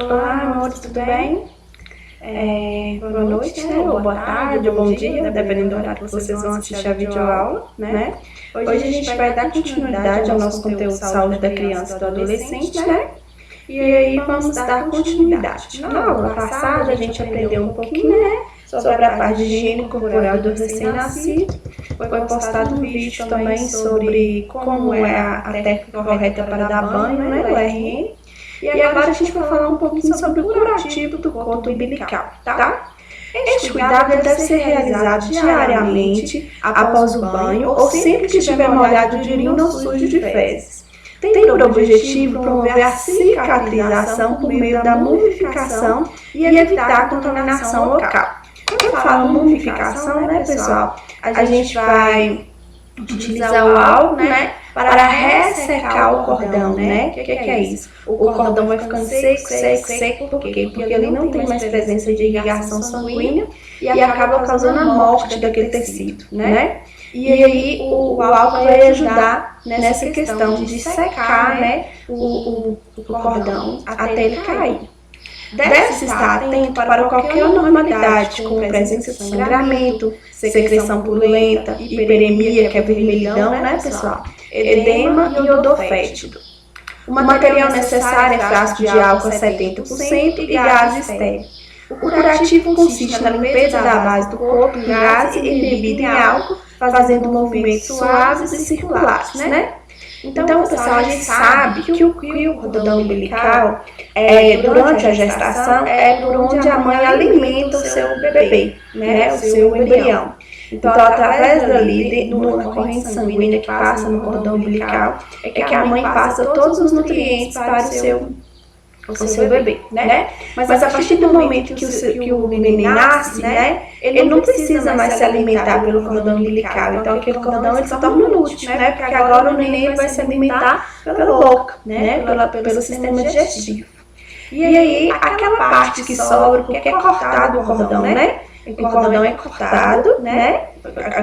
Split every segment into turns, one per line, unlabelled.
Olá, amores, tudo bem? Boa noite, né? Ou boa tarde, ou bom dia, dependendo do horário que vocês vão assistir a videoaula, né? Hoje a gente vai dar continuidade ao nosso conteúdo de saúde da criança e do adolescente, né? E aí vamos dar continuidade. Na aula passada a gente aprendeu um pouquinho, né? Sobre a parte de higiene corporal do recém-nascido. Foi postado um vídeo também sobre como é a técnica correta para dar banho, né? O RN. E agora a gente vai falar um pouquinho sobre o curativo do cordão umbilical, tá? Este cuidado deve ser realizado diariamente após o banho ou sempre que estiver molhado de urina ou sujo de fezes. Tem por objetivo promover a cicatrização por meio da mumificação e evitar a contaminação local. Quando eu falo mumificação, né, pessoal, a gente vai utilizar o álcool, né, para ressecar o cordão, né? O que é isso? O cordão vai ficando seco, por quê? Porque ele não tem mais presença de irrigação sanguínea e acaba causando a morte daquele tecido, né? E aí o álcool vai ajudar nessa questão de secar, né, o cordão até ele cair. Deve-se estar atento para qualquer anormalidade, como presença de sangramento, secreção purulenta, hiperemia, que é vermelhidão, né, pessoal? Edema e odor fétido. O material necessário é frasco de álcool a 70% e gás estéril. O curativo consiste na limpeza da base do corpo em gás e bebida em álcool, fazendo movimentos suaves e circulares, né? Então, pessoal, a gente sabe que o cordão umbilical, durante a gestação, é por onde a mãe alimenta o seu bebê, né, o seu embrião. Então, através dali, na corrente sanguínea que passa no cordão umbilical, é que a mãe passa todos os nutrientes para o seu bebê, né? Mas a partir do momento que o neném nasce, né, ele não precisa mais se alimentar pelo cordão umbilical. Então, aquele cordão ele se torna inútil, né? Porque agora o neném vai se alimentar pela boca, né? Pelo sistema digestivo. E aí, aquela parte que sobra, porque é cortado o cordão, né? O cordão é cortado, né?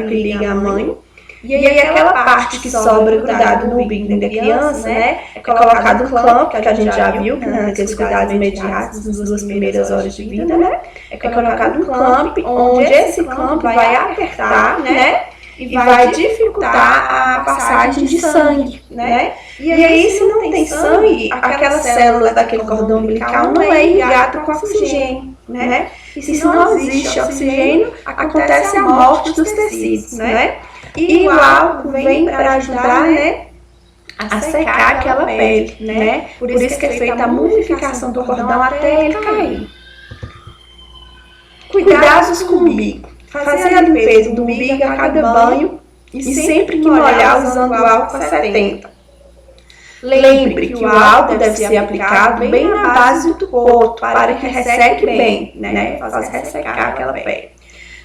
Que liga a mãe. E aí aquela parte que sobra grudado no umbigo da criança, né, é colocado um clamp, que a gente já viu, naqueles cuidados imediatos, nas 2 primeiras horas de vida, né, é colocado um clamp, onde esse clamp vai apertar, né, e vai dificultar a passagem de sangue, né. E aí, se não tem sangue, aquelas células daquele cordão umbilical não é irrigado com oxigênio, né. E se não existe oxigênio, acontece a morte dos tecidos, né. E o álcool vem para ajudar, né, a secar aquela pele, né? Por isso que é feita a mumificação do cordão até ele cair. Cuidados com o umbigo. Fazer a limpeza do umbigo a cada banho e sempre que molhar usando o álcool a 70. Lembre que o álcool deve ser aplicado bem na base do poto para que resseque bem, né? Faz ressecar aquela pele.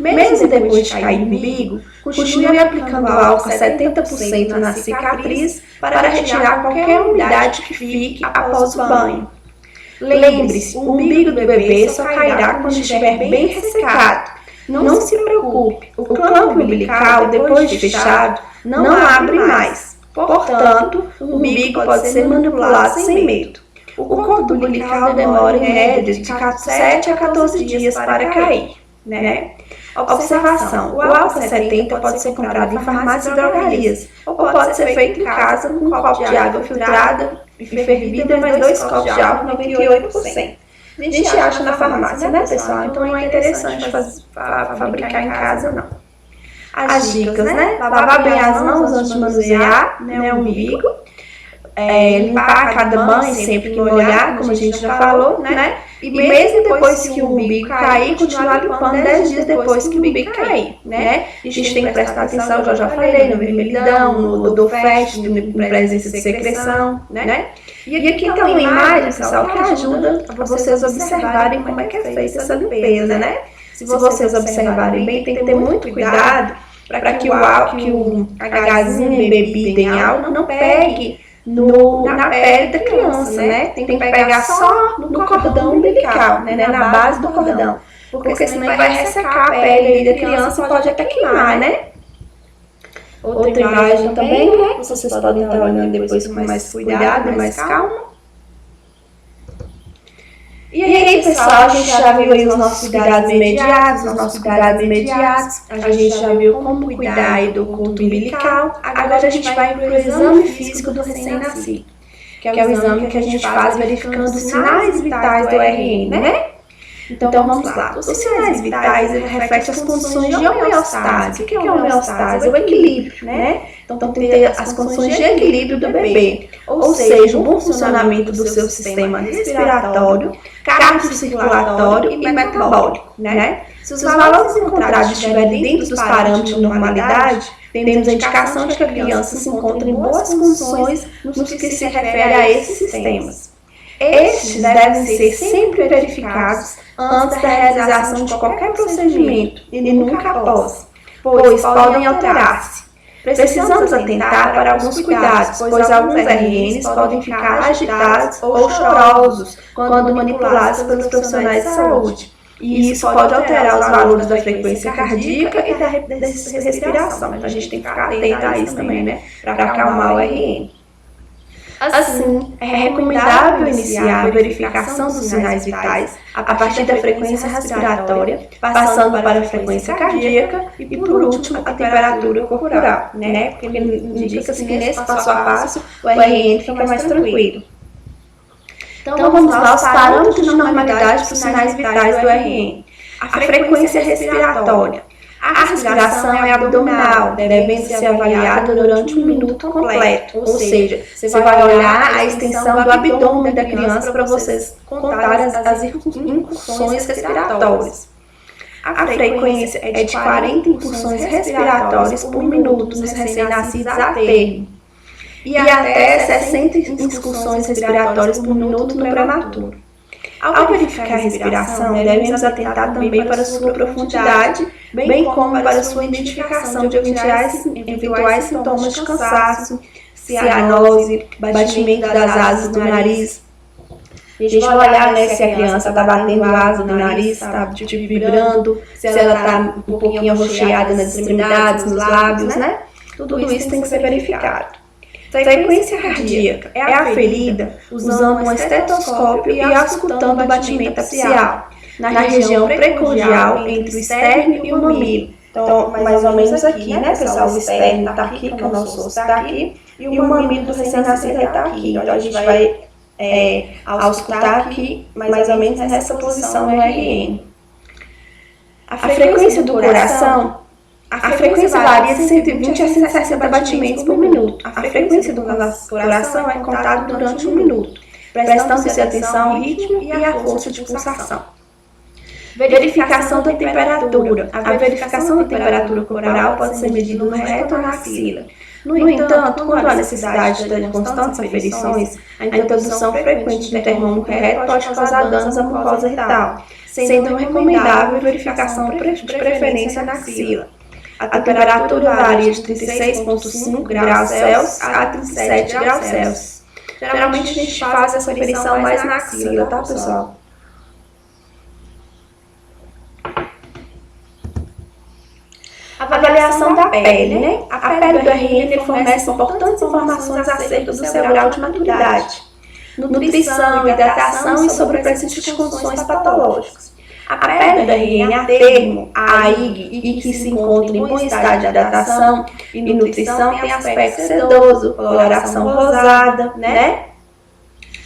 Mesmo depois de cair o umbigo, continue aplicando álcool a 70% na cicatriz para retirar qualquer umidade que fique após o banho. Lembre-se, o umbigo do bebê só cairá quando estiver bem ressecado. Não se preocupe, o clamp umbilical, depois de fechado, não abre mais. Portanto, o umbigo pode ser manipulado sem medo. O cordão umbilical demora em média de 7 a 14 dias para cair, né? Observação: o álcool a 70 pode ser comprado em farmácias e drogarias, ou pode ser feito em casa com um copo de água filtrada e fervida, mais 2 copos de álcool 98%. A gente acha na farmácia, né, pessoal? Então não é interessante fabricar em casa, não. As dicas, né? Lavar bem as mãos antes de manusear, né, o umbigo. Limpar a cada banho sempre que molhar, como a gente já falou, né? E mesmo depois que o umbigo cair, continuar limpando 10 dias depois que o umbigo cair, né? A gente tem que prestar atenção, eu já falei, no vermelhidão, no odor fétido, na presença de secreção, né? E aqui tem uma imagem, pessoal, que ajuda a vocês observarem como é que é feita essa limpeza, né? Se vocês observarem bem, tem que ter muito cuidado para que a gazinha embebida em álcool não pegue na pele da criança, né? Tem que pegar só no cordão umbilical, né? Na base do cordão. Porque senão vai ressecar a pele da criança e pode até queimar, né? Outra imagem também, né? Vocês podem estar olhando depois com mais cuidado e mais calma. E aí, pessoal, a gente já viu aí os nossos cuidados imediatos, a gente já viu como cuidar aí do culto umbilical. Agora a gente vai para o exame físico do recém-nascido, que é o exame que a gente faz verificando os sinais vitais do RN, né? Então vamos lá. Os sinais vitais refletem as condições de homeostase. O que é homeostase? O equilíbrio, né? Então tem que ter as condições de equilíbrio do bebê, ou seja, o bom funcionamento do seu sistema respiratório, cardiocirculatório e metabólico, né? Se os valores encontrados estiverem dentro dos parâmetros de normalidade, temos a indicação de que a criança se encontra em boas condições no que se refere a esses sistemas. Estes devem ser sempre verificados antes da realização de qualquer procedimento e nunca após, pois podem alterar-se. Precisamos atentar para alguns cuidados, pois alguns RNs podem ficar agitados ou chorosos quando manipulados pelos profissionais de saúde. E isso pode alterar os valores da frequência cardíaca e da respiração. Então a gente tem que ficar atento a isso também, né? Para acalmar o RN. Assim, é recomendável iniciar a verificação dos sinais vitais a partir da frequência respiratória, passando para a frequência cardíaca e, por último, a temperatura corporal, né? Porque indica-se que nesse passo a passo o RN fica mais tranquilo. Então vamos lá, os parâmetros de normalidade para os sinais vitais do RN. A frequência respiratória. A respiração é abdominal, devendo ser avaliada durante 1 minuto completo. Ou seja, você vai olhar a extensão do abdômen da criança para vocês contarem as incursões respiratórias. A frequência é de 40 incursões respiratórias por minuto nos recém-nascidos a termo. E até 60 incursões respiratórias por minuto no prematuro. Ao verificar a respiração, devemos atentar também para sua profundidade, bem como para sua identificação de eventuais sintomas de cansaço, cianose, batimento das asas do nariz. A gente vai olhar, né, se a criança está batendo a asa do nariz, está vibrando, se ela está um pouquinho arroxeada nas extremidades, nos lábios, né? Tudo isso tem que ser verificado. Frequência cardíaca é aferida usando um estetoscópio e auscultando o batimento axial, na região precordial entre o esternum e o mamilo. Então, mais ou menos aqui, né, pessoal? O esternum está aqui, que é o nosso osso está aqui, e o mamilo do recém-nascido está aqui. Então, a gente vai auscultar aqui, mais ou menos nessa posição no RN. A frequência do coração. A frequência varia de 120 a 160 batimentos por minuto. A frequência do coração é contada durante 1 minuto, prestando-se atenção ao ritmo e à força de pulsação. Verificação da temperatura. A verificação da temperatura corporal pode ser medida no reto ou na axila. No entanto, quando há necessidade de constantes aferições, a introdução frequente de termômetro reto pode causar danos à mucosa retal, sendo recomendável a verificação de preferência na axila. A temperatura varia de 36,5 graus Celsius a 37 graus Celsius. Geralmente a gente faz essa aferição mais na axila, tá, pessoal? Avaliação da pele, né? A pele do RN fornece importantes informações acerca do seu grau de maturidade, nutrição, hidratação e sobre a presença de condições patológicas. A pele do RN a termo, a IG, e que se encontra em bom estado de hidratação e nutrição, tem aspecto sedoso, coloração rosada, né?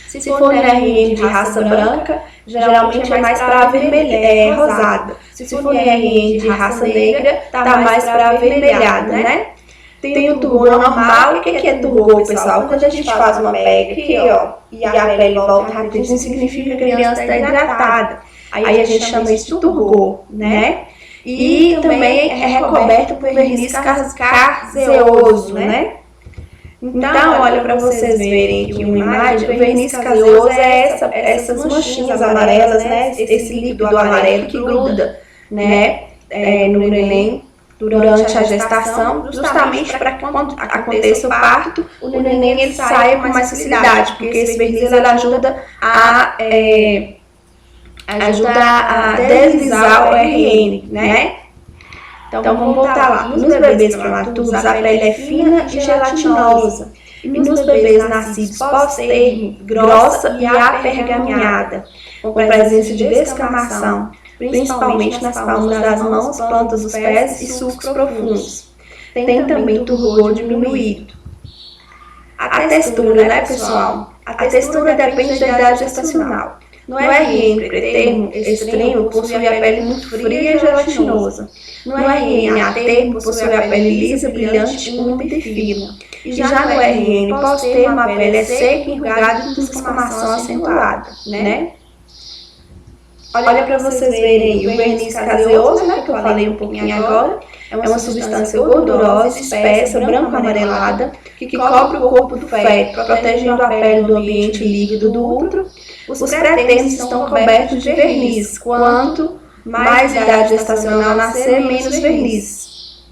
Se for RN de raça branca, geralmente é mais para rosada. Se for RN de raça negra, tá mais para avermelhada, né? Tem o turgor normal. O que é turgor, pessoal? Quando a gente faz uma pega aqui, ó, e a pele volta rapidinho, significa que a criança está hidratada. Aí a gente chama isso de turgor, né? E também é recoberto por verniz caseoso, né? Então, olha, para vocês verem aqui uma imagem, o verniz caseoso é essas manchinhas amarelas, né? Esse líquido amarelo que gruda, né? No neném durante a gestação, justamente para que quando aconteça o parto, o neném ele saia com mais facilidade, porque esse verniz ele ajuda a deslizar o RN, né? Então vamos voltar lá. Nos bebês prematuros, a pele é fina e gelatinosa e nos bebês nascidos pós-termo, grossa e apergaminhada, com presença de descamação, principalmente nas palmas das mãos, plantas dos pés e sulcos profundos. Tem também turgor diminuído. A textura, né, pessoal? A textura depende da idade gestacional. No RN pretermo extremo possui a pele muito fria e gelatinosa. No RN a termo possui a pele lisa, brilhante, úmida e fina. E já no RN pós-termo a pele é seca, enrugada e com descamação acentuada, né? Olha para vocês verem aí, o verniz caseoso, né, que eu falei um pouquinho agora, é uma substância gordurosa, espessa, branco-amarelada, que cobre o corpo do feto, protegendo a pele do ambiente líquido do útero. Os pré-termos estão cobertos de verniz. Quanto mais idade gestacional nascer, menos verniz.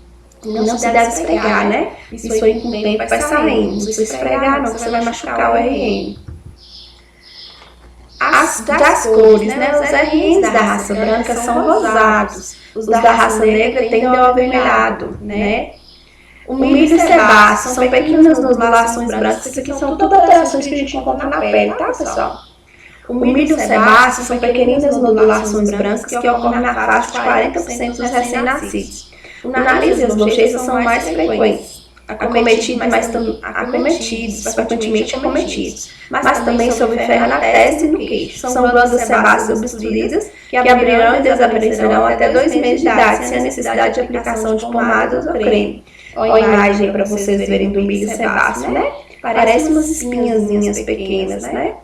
Não se deve esfregar, né? Isso aí com o tempo vai saindo. Não se esfregar não, você vai machucar o RN. Das cores, né? Os RNs da raça branca são rosados. Os da raça negra tendem ao avermelhado, né? O milho sebáceo são pequenas nodulações brancas. Isso aqui são todas alterações que a gente encontra na pele, tá, pessoal? O milho sebáceo são pequeninas nodulações brancas que ocorrem na faixa de 40% dos recém-nascidos. O nariz e as bochechas são mais frequentes, frequentemente acometidos, mas também sob ferro na testa e no queixo. São glândulas sebáceas obstruídas que abrirão e desaparecerão até 2 meses de idade, sem a necessidade de aplicação de pomadas ou creme. Olha a imagem para vocês verem do milho sebáceo, né? Parece umas espinhazinhas pequenas, né?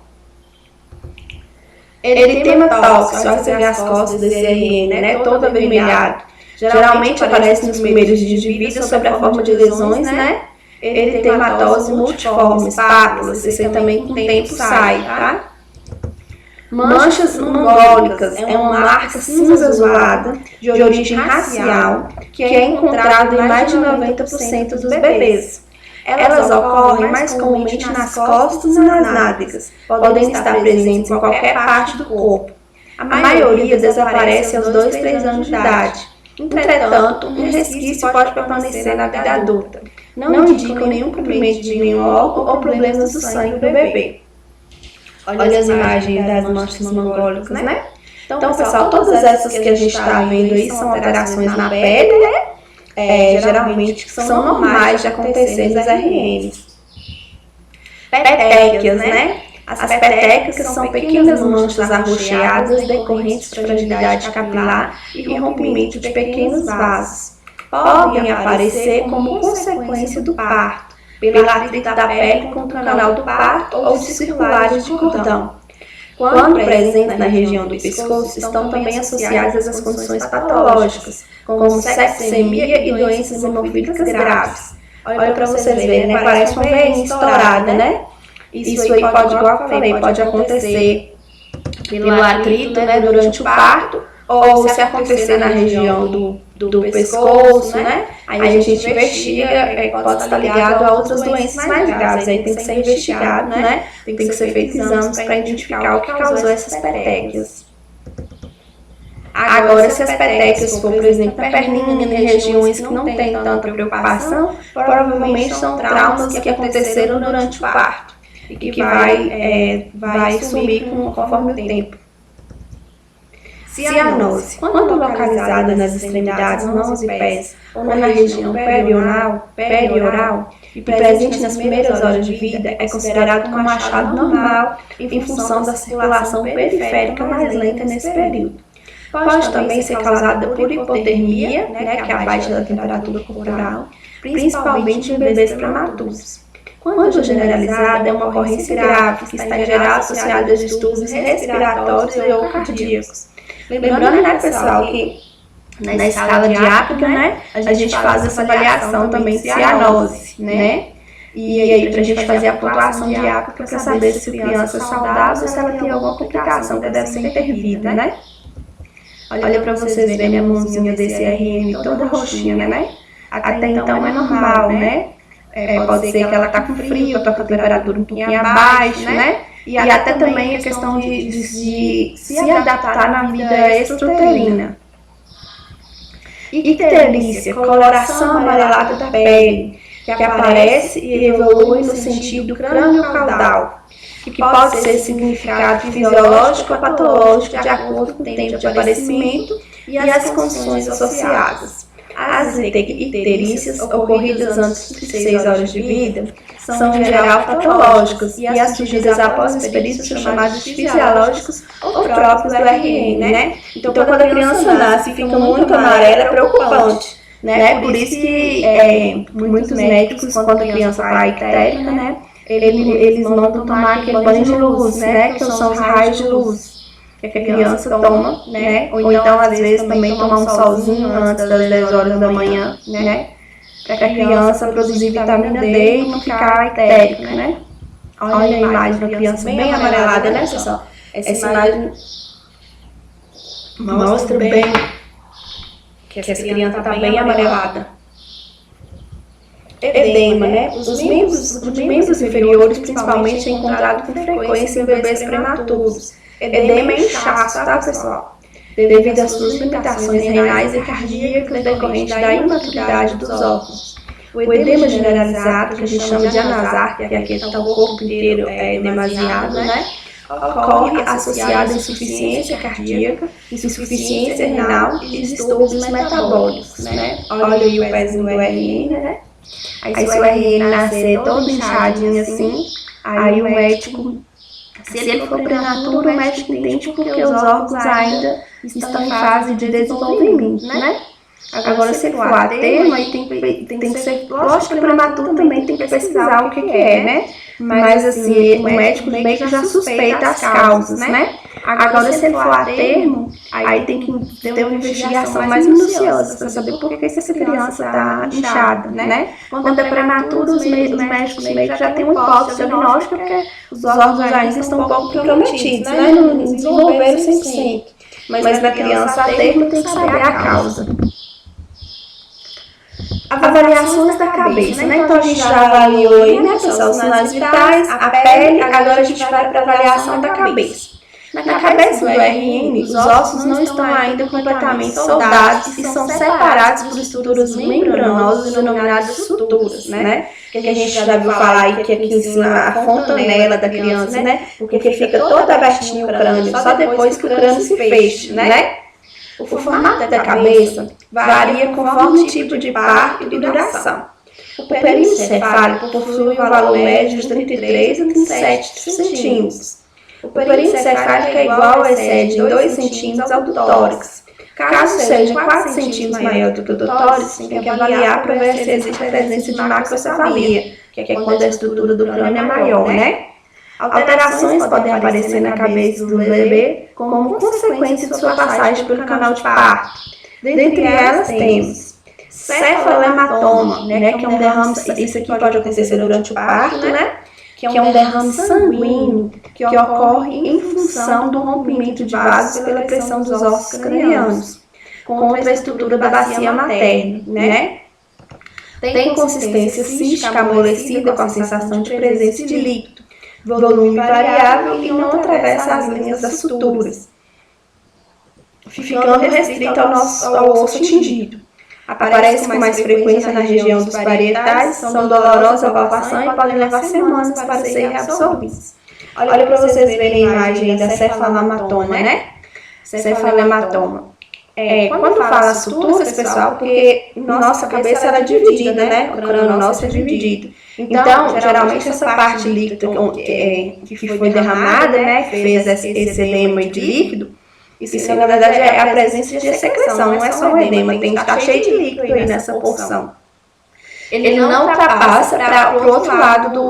Eritema tóxico, olha você vê as costas desse RN, né? Todo avermelhado. Geralmente aparece nos primeiros dias de vida sob a forma de lesões, né? Eritematose multiforme, pápulas, esse aí também com o tempo sai, tá? Manchas mongólicas é uma marca cinza azulada de origem racial que é encontrada em mais de 90% dos bebês. Elas ocorrem mais comumente nas costas e nas nádegas, podem estar presentes em qualquer parte do corpo. A maioria desaparece aos 2, 3 anos de idade. Entretanto, um resquício pode permanecer na vida adulta. Não indicam nenhum comprimento de nenhum órgão ou problemas do sangue do bebê. Olha as imagens das manchas mongólicas, né? Então, pessoal, todas essas que a gente está vendo aí são alterações na pele, né? Geralmente que são normais de acontecer nos RNs. Petéquias, né? As petéquicas são pequenas manchas arroxeadas decorrentes de fragilidade capilar e rompimento de pequenos vasos. Podem aparecer como consequência do parto, pela atrito da pele com o canal do parto ou de circulares de cordão. Quando presentes na região do pescoço, estão também associadas às condições patológicas, como septicemia e doenças hemofílicas graves. Olha para vocês verem, né? Parece uma veinha estourada, né? Isso aí pode, igual eu falei, pode acontecer pelo atrito, né, durante o parto, ou se acontecer na região do pescoço, né? Aí a gente investiga, pode estar ligado a outras doenças mais graves, aí tem que ser investigado, né? Tem que ser feito exames para identificar o que causou essas petéquias. Agora, se as petéquias for, por exemplo, na perninha, em regiões que não tem tanta preocupação, provavelmente são traumas que aconteceram durante o parto e que vai sumir conforme o tempo. Cianose, quando localizada nas extremidades, mãos e pés, ou na região perioral e presente nas primeiras horas de vida, é considerado como um achado normal em função da circulação periférica mais lenta nesse período. Pode também ser causada por hipotermia, né, que é a baixa da temperatura corporal, principalmente em bebês prematuros. Quando generalizada, é uma ocorrência grave que está em geral associada a distúrbios respiratórios e ou cardíacos. Lembrando, né, pessoal, que na escala diápica, né, a gente faz essa avaliação também de cianose, né? E aí, pra gente fazer a pontuação diápica para saber se a criança é saudável ou se ela tem alguma complicação que deve ser intervida, né? Olha pra vocês verem a mãozinha desse RN toda roxinha, né? Até então é normal, né? Pode ser que ela tá com frio, tá com a temperatura um pouquinho abaixo, né? E até também a questão de se adaptar na vida extrauterina. Icterícia, coloração amarelada da pele, que aparece e evolui no sentido crânio-caudal, que pode ser significado fisiológico ou patológico de acordo com o tempo de aparecimento e as condições associadas. As icterícias ocorridas antes de 6 horas de vida são em geral patológicas e as surgidas após esse período são chamadas de fisiológicos ou próprios do RN, né? Então, quando a criança nasce e fica muito amarela, é preocupante, né? Por isso que muitos médicos, quando a criança está ictérica, né, eles mandam tomar aquele banho de luz, né, que são os raios de luz que a criança toma, né? Ou então, às vezes, também tomar um solzinho antes das 10 horas da manhã, né? Para que a criança produzir vitamina D e não ficar ictérica, né? Olha a imagem da criança bem amarelada, né, pessoal? Essa imagem mostra bem que essa criança está bem amarelada. Edema, né? Os membros inferiores, principalmente, é encontrado com frequência em bebês prematuros. Edema é inchaço, tá, pessoal? Devido às suas limitações renais e cardíacas decorrente da imaturidade dos órgãos. O edema generalizado, que a gente chama de anasarquia, que é aquele que está o corpo inteiro demasiado, né? Ocorre associado a insuficiência cardíaca, insuficiência renal e distúrbios metabólicos, né? Olha aí o pezinho do RN, né? Aí se o RN nascer todo inchadinho assim, aí o médico, se ele for prematuro, o médico entende porque os órgãos ainda estão em fase de desenvolvimento, né? Agora, se ele for a termo, aí tem que ser, lógico que prematuro também tem que pesquisar o que é, né? Mas assim, o médico meio que já suspeita as causas, né? Agora, se ele for a termo, aí tem que ter uma investigação mais minuciosa para saber por que essa criança está inchada, né? Quando é prematuro, os médicos meio que já têm uma hipótese diagnóstica, porque os órgãos ainda estão um pouco comprometidos, né? Não desenvolveram 100%. Mas na criança a termo tem que saber a causa. Avaliações da cabeça, né? Então a gente já avaliou aí, né, pessoal, os sinais vitais, a pele, agora a gente vai para a avaliação da cabeça. Na cabeça do RN, os ossos não estão ainda completamente soldados e são separados por estruturas membranosas denominadas suturas, né? Que a gente já viu falar aí que aqui em cima a fontanela da criança, né? Porque fica todo abertinho o crânio, só depois que o crânio se fecha, né? O formato da cabeça varia conforme o tipo de parto e duração. O perímetro cefálico possui um valor médio de 33 a 37 centímetros. O perímetro cefálico é igual ou excede em 2 centímetros ao do tórax. Caso seja 4 centímetros maior do que o do tórax, tem que avaliar para ver se existe a presença de macrocefalia, que é quando a estrutura do crânio é maior, né? Alterações podem aparecer na cabeça do bebê como consequência de sua passagem pelo canal de parto. Dentre elas temos cefalematoma, né, que é um derrame, isso aqui pode acontecer durante o parto, né, que é um derrame sanguíneo que ocorre em função do rompimento de vasos pela pressão dos ossos cranianos contra a estrutura da bacia materna, né. Tem consistência cística amolecida com a sensação de presença de líquido, volume variável e não atravessa as linhas das suturas, ficando restrito ao osso atingido. Aparece com mais frequência na região dos parietais, são dolorosas a palpação e podem levar semanas para serem reabsorvidas. Olha para vocês verem a imagem da cefalematoma, né? Cefalematoma. Quando fala suturas, pessoal, porque nossa cabeça era dividida, né? O crânio nosso é dividido. Então, geralmente essa parte líquida que foi derramada, né? Que fez esse edema de líquido, isso na verdade é a presença de secreção, não é só o edema, tem que estar cheio de líquido aí nessa porção. Ele não ultrapassa para o outro lado do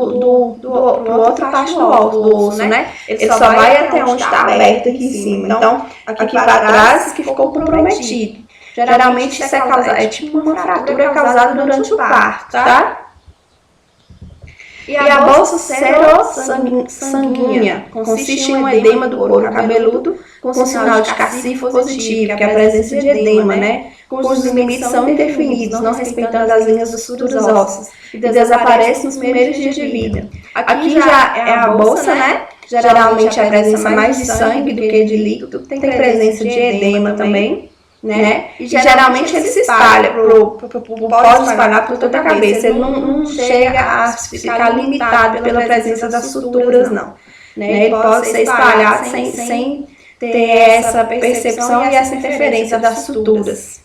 outra parte do osso, né? Ele só vai até onde está aberto aqui em cima. Então, aqui para trás que ficou comprometido. Geralmente isso é tipo uma fratura causada durante o parto, tá? E a bolsa serossanguínea consiste em um edema do couro cabeludo com sinal de cacifo positivo, que é a presença de edema, né? Cujos limites são indefinidos, não respeitando as linhas das suturas ósseas, e desaparece nos primeiros dias de vida. Aqui já é a bolsa, né? Geralmente a presença mais de sangue do que de líquido, tem presença de edema também. né? E geralmente ele se espalha, pode espalhar por toda a cabeça. Ele não chega a ficar limitado pela presença das suturas, não. Né? Ele pode ser espalhado sem ter essa percepção e essa interferência das suturas.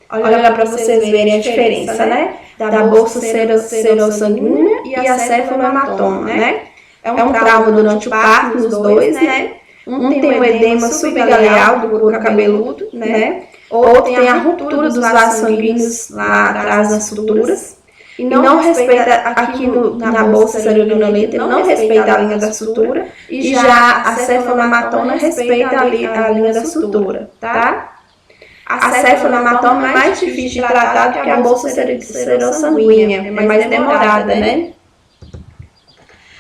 Olha lá para vocês verem a diferença, né? Da bolsa serossanguínea e a céfalo-hematoma, né? É um trauma durante o parto nos dois, né? Um tem o edema subgaleal do couro cabeludo, né? Outro tem a ruptura dos vasos sanguíneos lá atrás das suturas. E não respeita aqui na bolsa cerebrolinolenta, ele não respeita a linha da sutura. E já a céfalo-hematoma respeita a linha da sutura, tá? A céfalo-hematoma é mais difícil de tratar do que a bolsa serossanguínea, é mais demorada, né?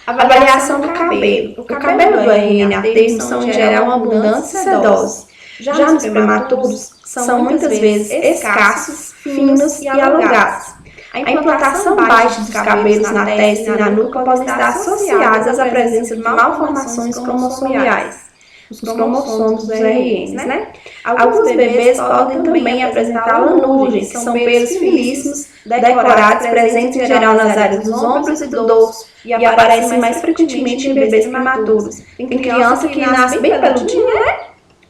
Avaliação do cabelo. O cabelo do RN a termo são em geral abundantes e sedosos. Já nos prematuros, são muitas vezes escassos, finos e alongados. A implantação baixa dos cabelos na testa e na nuca podem estar associadas à presença de malformações cromossomiais, os cromossomos dos RNs, né? Alguns bebês podem também apresentar lanugens, que são pelos finíssimos, decorados, presentes em geral nas áreas dos ombros e do dorso, e aparecem mais frequentemente em bebês prematuros. Tem criança que nasce bem peludinha, né?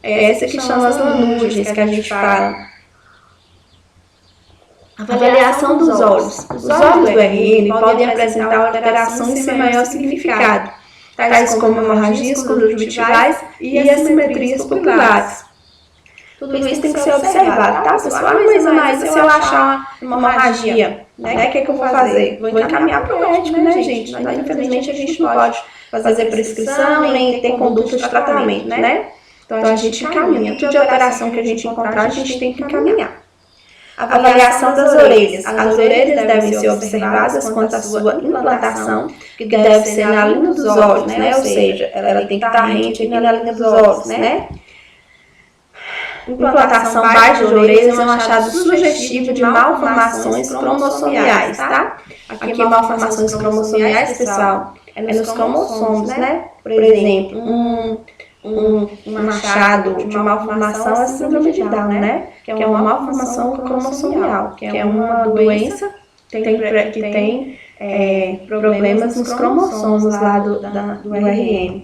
É essa que chama as lanugens que a gente fala. Avaliação dos olhos. Os olhos do RN podem apresentar alterações sem maior significado, tais como hemorragias conjuntivais e assimetrias pupilares. Tudo isso tem que ser observado, tá, pessoal? Mas se eu achar uma hemorragia, né, o que eu vou fazer? Vou encaminhar para o médico, né, gente? Infelizmente, a gente não pode fazer prescrição nem ter conduta de tratamento, né? Então, a gente encaminha. Tudo de alteração que a gente encontrar, a gente tem que encaminhar. Avaliação das orelhas. As orelhas devem ser observadas quanto à sua implantação, que deve ser na linha dos olhos, né? Ou seja, ela tem que estar rente aqui na linha dos olhos, né? Implantação baixa de orelhas é um achado sugestivo de malformações cromossomiais, tá? Aqui malformações cromossomiais, pessoal, é nos cromossomos, né? Por exemplo, um achado de malformação é a síndrome de Down, né? Que é uma malformação cromossomial, que é uma doença que tem problemas nos cromossomos lá do RN.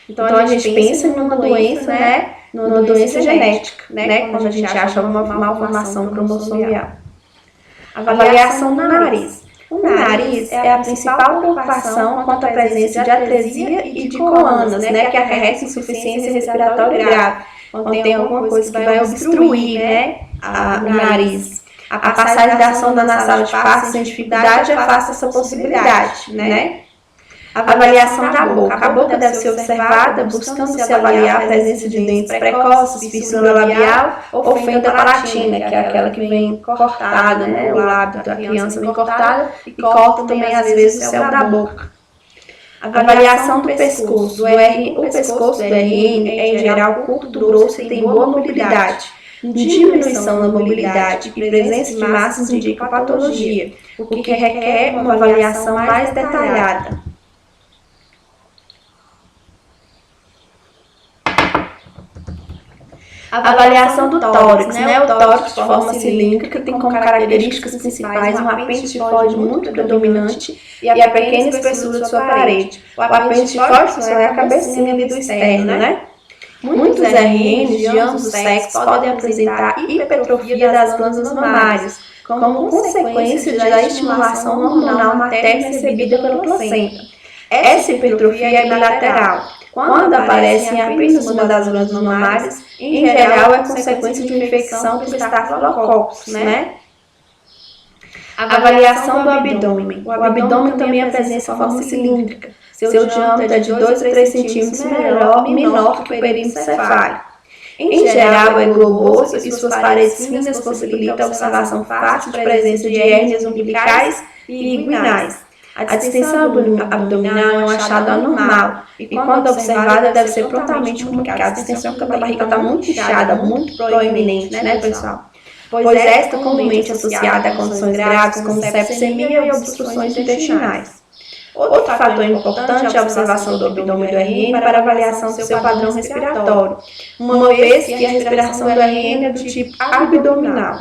Então a gente pensa em uma doença, né? Numa doença genética, né? Quando a gente acha uma malformação cromossomial. Avaliação do nariz. O nariz é a principal preocupação quanto à presença de atresia e de coanas, né, que acarreta insuficiência respiratória grave, quando tem alguma coisa que vai obstruir, né, o nariz. A passagem da sonda nasal de face sem dificuldade afasta essa possibilidade, né? Avaliação da boca. A boca deve ser observada buscando se avaliar a presença de dentes precoces, fissura labial ou fenda palatina, que é aquela que vem cortada, né? O lábio da criança vem cortada e corta também às vezes o céu da boca. Avaliação do pescoço. O pescoço do RN é em geral curto, grosso e tem boa mobilidade. Diminuição na mobilidade e presença de massas indicam patologia, o que requer uma avaliação mais detalhada. Avaliação do tórax, né? O tórax de forma cilíndrica tem como características principais um apêndice tifoide muito predominante e a pequena espessura de sua parede. O apêndice tifoide é a cabecinha ali do externo, né? Muitos RNs de ambos os sexos podem apresentar hipertrofia das glândulas mamárias, como consequência da estimulação hormonal materna recebida pela placenta. Essa hipertrofia é bilateral. Quando aparecem apenas uma das glândulas mamárias, em geral é consequência de uma infecção por estafilococcus, né? Avaliação do abdômen. O abdômen também apresenta forma cilíndrica. Seu diâmetro é de 2 a 3 centímetros menor que o perímetro cefálico. Em geral, é globoso e suas paredes finas possibilitam a observação fácil de presença de hérnias umbilicais e inguinais. A distensão abdominal é um achado anormal e, quando observada, deve ser prontamente comunicada. A distensão porque a barriga está muito inchada, muito proeminente, né, pessoal? Pois esta comumente associada a condições graves como septicemia e obstruções intestinais. Outro fator importante é a observação do abdômen do RN para avaliação do seu padrão respiratório, uma vez que a respiração do RN é do tipo abdominal.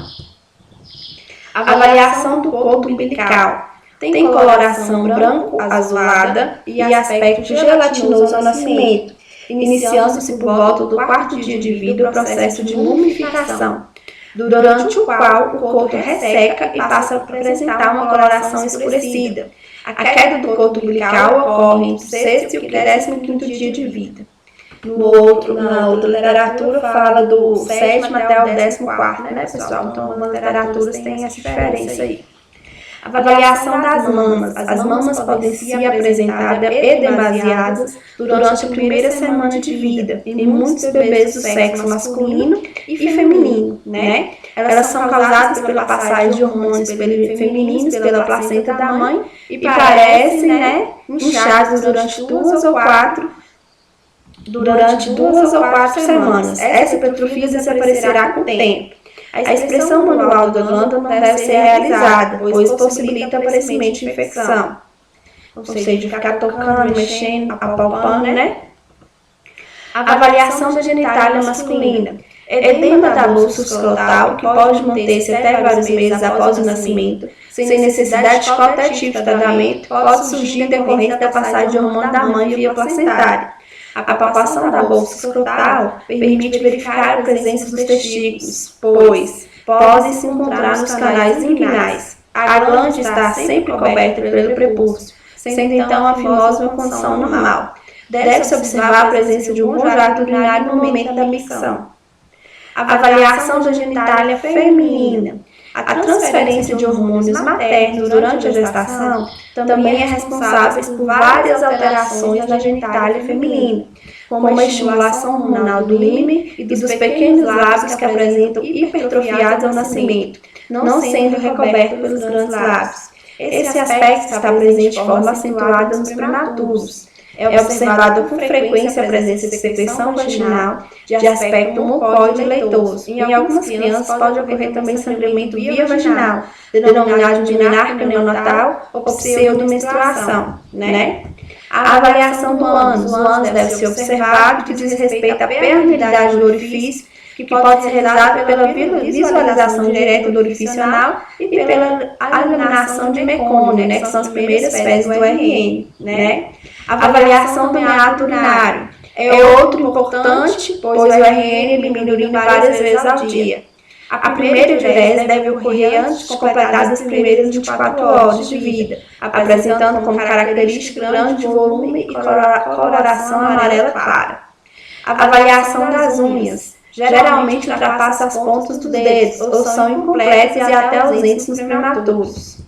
Avaliação do coto umbilical. Tem coloração branco-azulada e aspecto gelatinoso ao nascimento, iniciando-se por volta do 4º dia de vida o processo de mumificação, durante o qual o coto resseca e passa a apresentar uma coloração escurecida. A queda do coto umbilical ocorre entre o 6º e o 15º dia de vida. Na outra literatura fala do 7º até o 14º, né, pessoal? Então, algumas literaturas têm essa diferença aí. Avaliação das mamas. As mamas podem se apresentar edemasiadas durante a primeira semana de vida em muitos bebês do sexo masculino e feminino, né? Elas são causadas pela passagem de hormônios femininos pela placenta da mãe e parecem, né, inchadas durante 2 ou 4 semanas. Essa hipertrofia desaparecerá com o tempo. A expressão manual da glândula não deve ser realizada, pois possibilita o aparecimento de infecção. Ou seja, ficar tocando, mexendo, apalpando, né? Avaliação da genitália masculina. Edema da bolsa escrotal, que pode manter-se até vários meses após o nascimento, sem necessidade de qualquer tipo de tratamento, pode surgir em decorrência da passagem de hormônio da mãe via placentária. A palpação da bolsa escrotal permite verificar a presença dos testículos, pois podem se encontrar nos canais inguinais. A glândula está sempre coberta pelo prepúcio, sendo então a fimose uma condição normal. Deve-se observar a presença de um jato urinário no momento da micção. Avaliação da genitália feminina. A transferência de hormônios maternos durante a gestação também é responsável por várias alterações na genitália feminina, como a estimulação hormonal do límen e dos pequenos lábios que apresentam hipertrofiados ao nascimento, não sendo recobertos pelos grandes lábios. Esse aspecto está presente de forma acentuada nos prematuros. É observada com frequência a presença de secreção vaginal de aspecto mucoide e leitoso. Em algumas crianças pode ocorrer também sangramento via vaginal, denominado de menarca neonatal ou pseudomenstruação, né? A avaliação do ânus. O ânus deve ser observado que diz respeito à permeabilidade do orifício, que pode ser realizada pela visualização direta do orifício anal e pela eliminação de mecônia, né, que são as primeiras fezes do RN, né? A avaliação do meato urinário é outro importante, pois o RN elimina urina várias vezes ao dia. A primeira diurese deve ocorrer antes de completar as primeiras 24 horas de vida, apresentando como característica grande volume e coloração amarela clara. A avaliação das unhas. Geralmente ultrapassa as pontas dos dedos, ou são incompletas e até ausentes nos prematuros.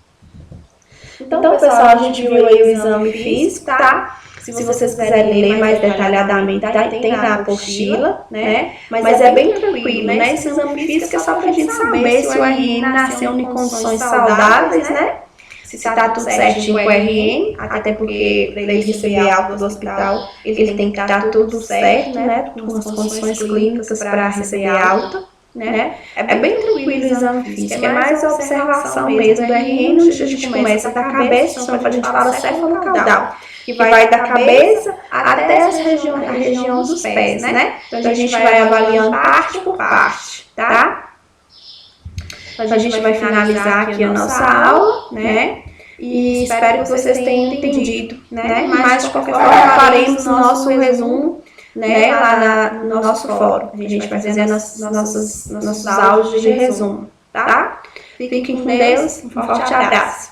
Então, pessoal, a gente viu aí o exame físico, tá? Se vocês quiserem ler mais detalhadamente, tem na apostila, né? Mas é bem tranquilo, né? Esse exame físico é só pra gente saber se o RN nasceu em condições saudáveis, né? Se tá tudo certinho com o RN, até porque para ele receber alta do hospital, ele tem que estar tudo certo, né? Com as condições clínicas para receber alta, né? É bem tranquilo o exame físico, é mais a observação mesmo do RN, onde a gente começa da cabeça, então a gente fala cefalocaudal, que vai da cabeça até a região dos pés, né? Então a gente vai avaliando parte por parte, tá? Então, a gente vai finalizar aqui a nossa aula, né? E espero que vocês tenham entendido, né? Mas de qualquer forma faremos o nosso resumo, né, lá no nosso fórum. A gente vai fazer nossos áudios de resumo, tá? Fiquem com Deus, um forte abraço.